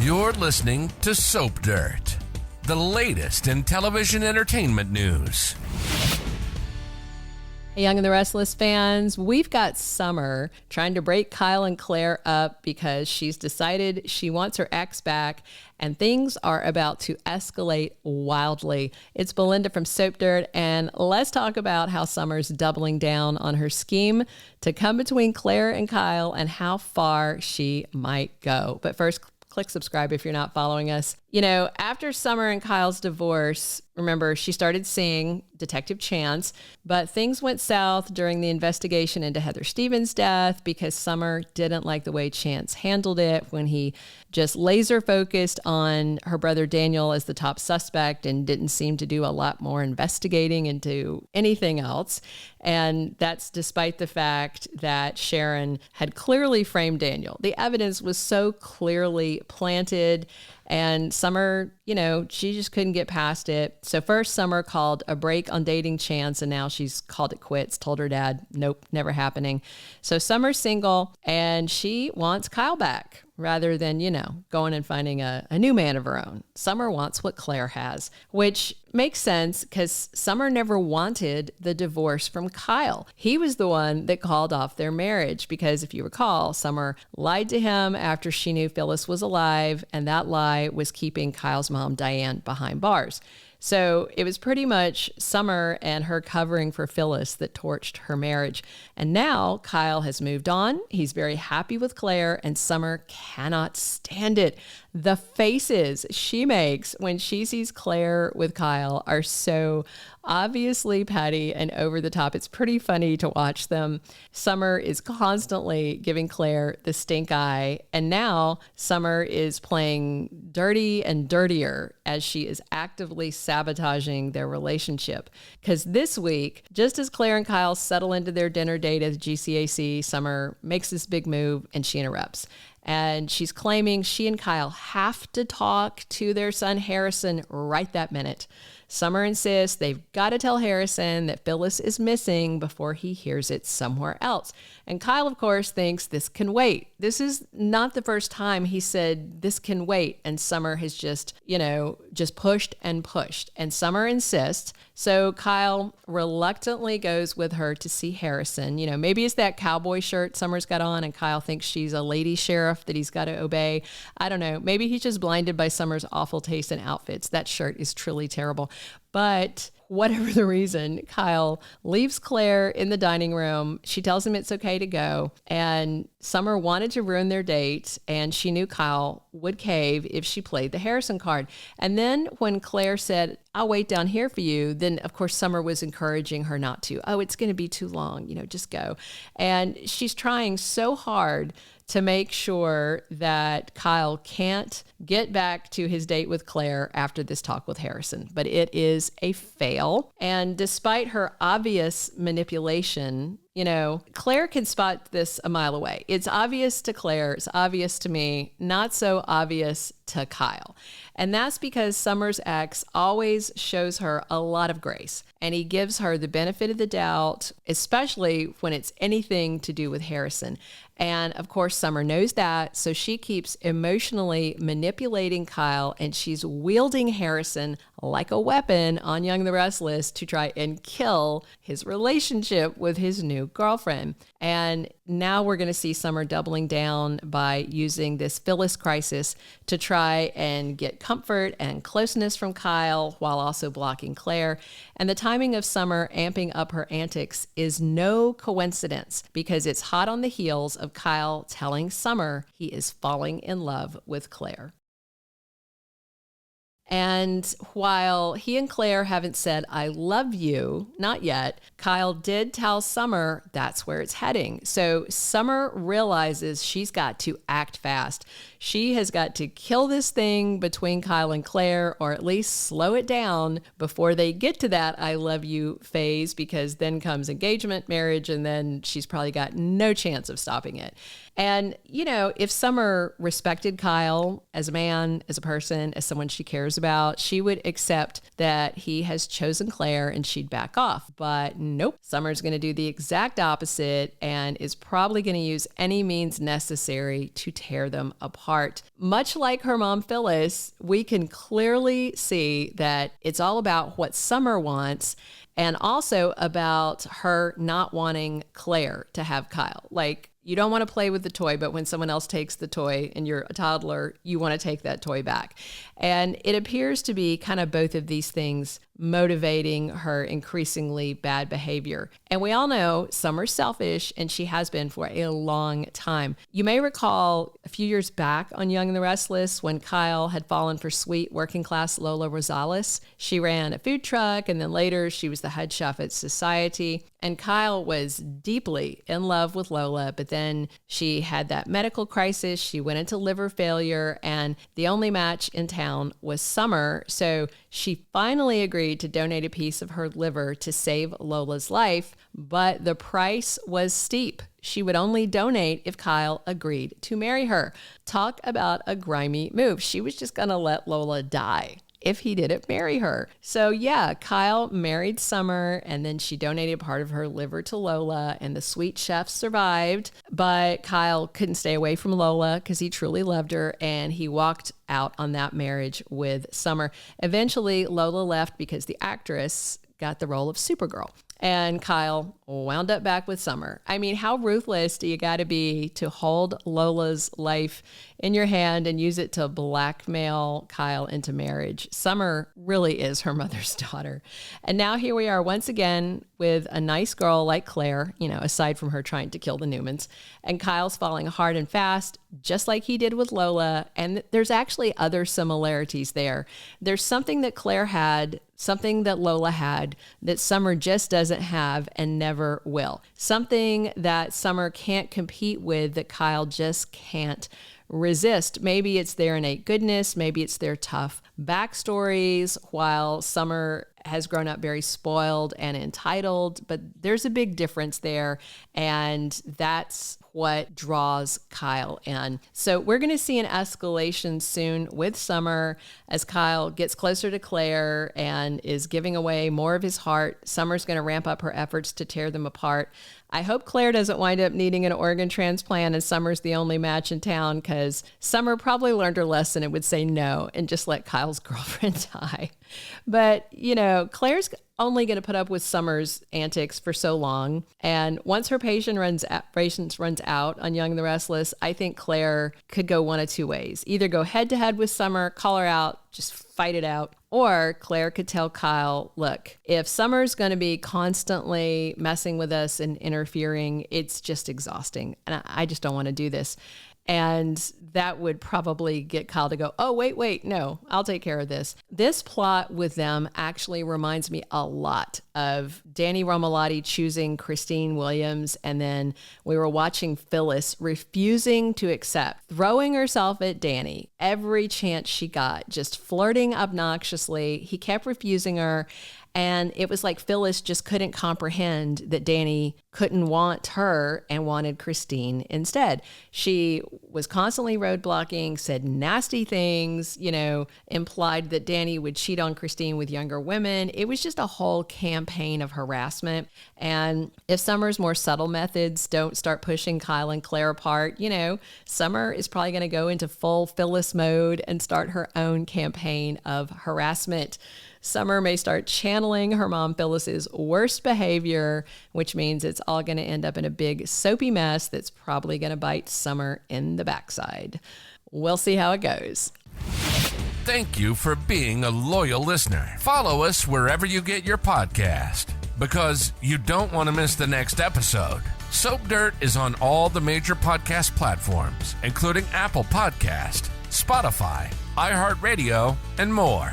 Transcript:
You're listening to Soap Dirt, the latest in television entertainment news. Hey, Young and the Restless fans, we've got Summer trying to break Kyle and Claire up because she's decided she wants her ex back, and things are about to escalate wildly. It's Belinda from Soap Dirt, and let's talk about how Summer's doubling down on her scheme to come between Claire and Kyle and how far she might go. But first, click subscribe if you're not following us. You know, after Summer and Kyle's divorce, remember, she started seeing Detective Chance, but things went south during the investigation into Heather Stevens' death because Summer didn't like the way Chance handled it when he just laser focused on her brother Daniel as the top suspect and didn't seem to do a lot more investigating into anything else. And that's despite the fact that Sharon had clearly framed Daniel. The evidence was so clearly planted, and Summer, you know, she just couldn't get past it. So first Summer called a break on dating Chance, and now she's called it quits, told her dad, nope, never happening. So Summer's single, and she wants Kyle back rather than, you know, going and finding a new man of her own. Summer wants what Claire has, which makes sense because Summer never wanted the divorce from Kyle. He was the one that called off their marriage because, if you recall, Summer lied to him after she knew Phyllis was alive, and that lie was keeping Kyle's mom, Diane, behind bars. So it was pretty much Summer and her covering for Phyllis that torched her marriage. And now Kyle has moved on. He's very happy with Claire, and Summer cannot stand it. The faces she makes when she sees Claire with Kyle are so obviously petty and over the top. It's pretty funny to watch them. Summer is constantly giving Claire the stink eye, and now Summer is playing dirty and dirtier as she is actively sabotaging their relationship. Because this week, just as Claire and Kyle settle into their dinner date at GCAC, Summer makes this big move and she interrupts. And she's claiming she and Kyle have to talk to their son Harrison right that minute. Summer insists they've got to tell Harrison that Phyllis is missing before he hears it somewhere else. And Kyle, of course, thinks this can wait. This is not the first time he said this can wait. And Summer has just pushed and pushed. And Summer insists. So Kyle reluctantly goes with her to see Harrison. You know, maybe it's that cowboy shirt Summer's got on and Kyle thinks she's a lady sheriff that he's got to obey. I don't know. Maybe he's just blinded by Summer's awful taste in outfits. That shirt is truly terrible. But whatever the reason, Kyle leaves Claire in the dining room. She tells him it's okay to go. And Summer wanted to ruin their date, and she knew Kyle would cave if she played the Harrison card. And then when Claire said, I'll wait down here for you, then of course Summer was encouraging her not to. Oh, it's going to be too long, just go. And she's trying so hard to make sure that Kyle can't get back to his date with Claire after this talk with Harrison. But it is a fail. And despite her obvious manipulation, Claire can spot this a mile away. It's obvious to Claire, it's obvious to me, not so obvious to Kyle. And that's because Summer's ex always shows her a lot of grace, and he gives her the benefit of the doubt, especially when it's anything to do with Harrison. And of course, Summer knows that, so she keeps emotionally manipulating Kyle, and she's wielding Harrison like a weapon on Young the Restless to try and kill his relationship with his new girlfriend. And now we're going to see Summer doubling down by using this Phyllis crisis to try and get comfort and closeness from Kyle while also blocking Claire. And the timing of Summer amping up her antics is no coincidence because it's hot on the heels of Kyle telling Summer he is falling in love with Claire. And while he and Claire haven't said, I love you, not yet, Kyle did tell Summer that's where it's heading. So Summer realizes she's got to act fast. She has got to kill this thing between Kyle and Claire, or at least slow it down before they get to that I love you phase, because then comes engagement, marriage, and then she's probably got no chance of stopping it. And, if Summer respected Kyle as a man, as a person, as someone she cares about, she would accept that he has chosen Claire and she'd back off. But nope, Summer's going to do the exact opposite and is probably going to use any means necessary to tear them apart. Much like her mom, Phyllis, we can clearly see that it's all about what Summer wants and also about her not wanting Claire to have Kyle. Like, you don't want to play with the toy, but when someone else takes the toy and you're a toddler, you want to take that toy back. And it appears to be kind of both of these things motivating her increasingly bad behavior. And we all know Summer's selfish, and she has been for a long time. You may recall a few years back on Young and the Restless when Kyle had fallen for sweet working class Lola Rosales. She ran a food truck, and then later she was the head chef at Society. And Kyle was deeply in love with Lola, but then she had that medical crisis. She went into liver failure, and the only match in town was Summer. So she finally agreed to donate a piece of her liver to save Lola's life, but the price was steep. She would only donate if Kyle agreed to marry her. Talk about a grimy move. She was just going to let Lola die if he didn't marry her. So yeah, Kyle married Summer, and then she donated part of her liver to Lola, and the sweet chef survived. But Kyle couldn't stay away from Lola because he truly loved her, and he walked out on that marriage with Summer. Eventually, Lola left because the actress got the role of Supergirl, and Kyle wound up back with Summer. I mean, how ruthless do you got to be to hold Lola's life in your hand and use it to blackmail Kyle into marriage? Summer really is her mother's daughter. And now here we are once again with a nice girl like Claire, aside from her trying to kill the Newmans, and Kyle's falling hard and fast, just like he did with Lola. And there's actually other similarities there. There's something that Claire had, something that Lola had, that Summer just doesn't have and never will. Something that Summer can't compete with, that Kyle just can't resist. Maybe it's their innate goodness, maybe it's their tough backstories, while Summer has grown up very spoiled and entitled, but there's a big difference there, and that's what draws Kyle in. So we're going to see an escalation soon with Summer as Kyle gets closer to Claire and is giving away more of his heart. Summer's going to ramp up her efforts to tear them apart. I hope Claire doesn't wind up needing an organ transplant and Summer's the only match in town, because Summer probably learned her lesson and would say no and just let Kyle's girlfriend die. But, Claire's only going to put up with Summer's antics for so long. And once her patience runs out on Young and the Restless, I think Claire could go one of two ways. Either go head to head with Summer, call her out, just fight it out. Or Claire could tell Kyle, look, if Summer's going to be constantly messing with us and interfering, it's just exhausting. And I just don't want to do this. And that would probably get Kyle to go, oh, wait, no, I'll take care of this. This plot with them actually reminds me a lot of Danny Romalotti choosing Christine Williams. And then we were watching Phyllis refusing to accept, throwing herself at Danny every chance she got, just flirting obnoxiously. He kept refusing her. And it was like Phyllis just couldn't comprehend that Danny couldn't want her and wanted Christine instead. She was constantly roadblocking, said nasty things, implied that Danny would cheat on Christine with younger women. It was just a whole campaign of harassment. And if Summer's more subtle methods don't start pushing Kyle and Claire apart, Summer is probably going to go into full Phyllis mode and start her own campaign of harassment. Summer may start channeling her mom Phyllis's worst behavior, which means it's all going to end up in a big soapy mess that's probably going to bite Summer in the backside. We'll see how it goes. Thank you for being a loyal listener. Follow us wherever you get your podcast, because you don't want to miss the next episode. Soap Dirt is on all the major podcast platforms, including Apple Podcast, Spotify, iHeartRadio, and more.